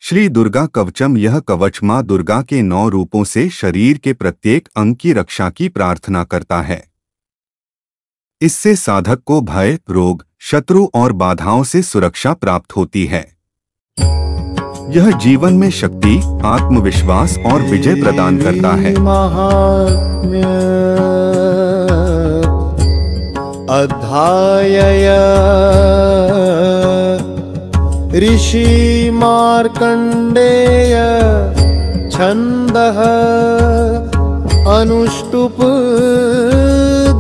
श्री दुर्गा कवचम, यह कवच माँ दुर्गा के 9 रूपों से शरीर के प्रत्येक अंग की रक्षा की प्रार्थना करता है। इससे साधक को भय, रोग, शत्रु और बाधाओं से सुरक्षा प्राप्त होती है। यह जीवन में शक्ति, आत्मविश्वास और विजय प्रदान करता है। अध्याय ऋषि मार्कंडेय छंदः अनुष्टुप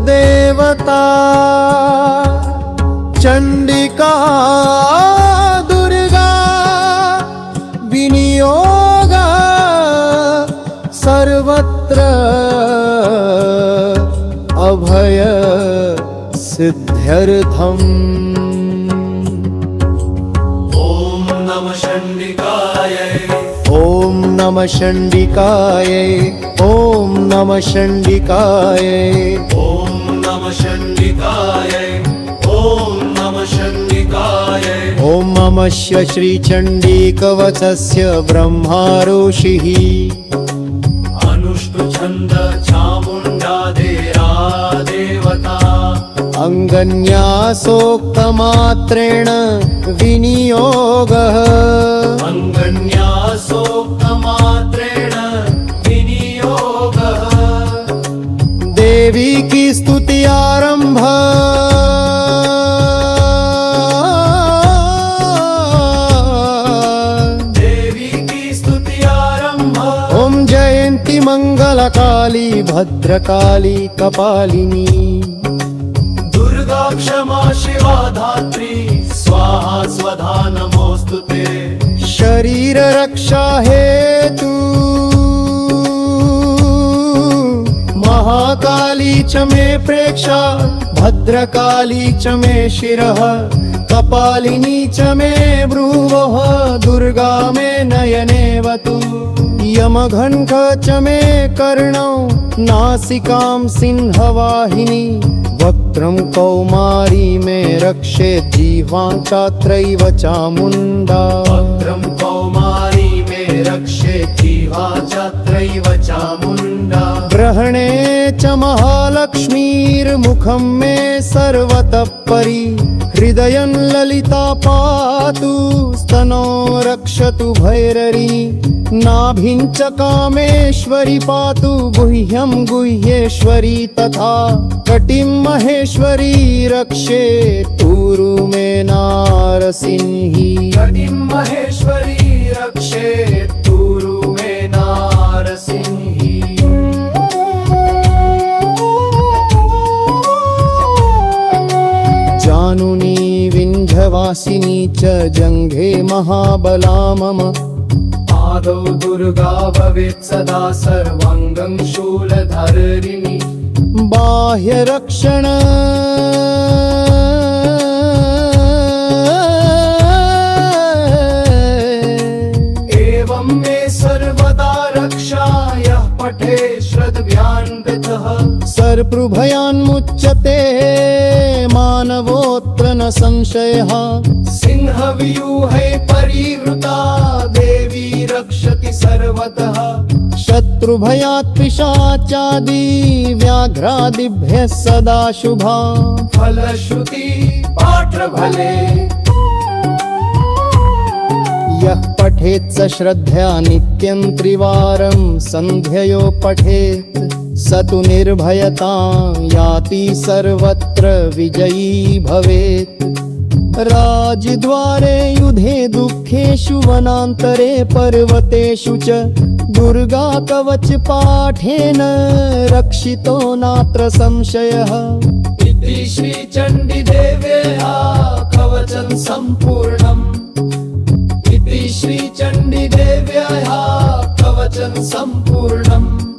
देवता चंडिका दुर्गा विनियोग सर्वत्र अभय सिद्ध्यर्थम्। ओम नमः चंडिकायै, ओम नमः चंडिकायै, ओम नमः चंडिकायै, ओम नमः चंडिकायै, ओम नमः चंडिकायै। ओम नमस्य श्री चंडीकवचस्य ब्रह्मा ऋषिः अनुष्टु छंद चामुंडा देवता अंगन्यासोक्तमात्रेण विनियोगः, अंगन्यासोक्तमात्रेण विनियोगः। देवी की स्तुति आरंभ। देवी की स्तुति आरंभ। ओम जयंती मंगलकाली भद्रकाली कपालिनी दुर्गा क्षमा शिवा धात्री स्वाहा स्वधा नमोस्तुते। शरीर रक्षा हेतु महाकाली च मे प्रेक्षा, भद्रकाली च मे शिरः, कपालिनी च मे भ्रुवः, दुर्गा मे नयनेवतु। यमघण्ट च मे कर्णौ, नासिकां सिंहवाहिनी, वक्त्रं कौमारी मे रक्षेत्, जिह्वां चात्रैव चामुण्डा। वक्त्रं कौमारी मे रक्षेत्, जिह्वा चात्रैव चामुण्डा। ग्रहणे च महालक्ष्मीर्मुखं मे सर्वतः परि, हृदयं ललिता पातु, स्तनो रक्षतु भैररी, नाभिं च कामेश्वरी पातु, गुह्यं गुह्येश्वरी तथा, कटिं महेश्वरी रक्षेत्, ऊरु मे नारसिंही। कटिं महेश्वरी रक्षेत्, ऊरु मे नारसिंही। जानुनी विंध्यवासिनी च जङ्घे महाबला मम, आदौ दुर्गा भवेत् सदा सर्वाङ्गं शूलधारिणी। बाह्य रक्षण एवं मे सर्वदा रक्षा, यः पठे श्रद्धयान्वितः। सर्वभयान्मुच्यते मानवोऽत्र न संशयः। सिंहव्यूहे परिवृता देवी रक्षति सर्वतः। शत्रुभयात् पिशाचादि व्याघ्रादिभ्यः सदा शुभा। फलश्रुति पाठभले यः पठेत् स श्रद्धया नित्यं त्रिवारं सन्ध्ययो पठेत्, स तु निर्भयतां याति सर्वत्र विजयी भवेत्। राजद्वारे युधे दुःखेषु वनान्तरे पर्वतेषु च, दुर्गा कवच पाठेन रक्षितो नात्र संशयः। इति श्री चण्डी देव्याः कवचं सम्पूर्णम्। इति श्री चण्डी देव्याः कवचं सम्पूर्णम्।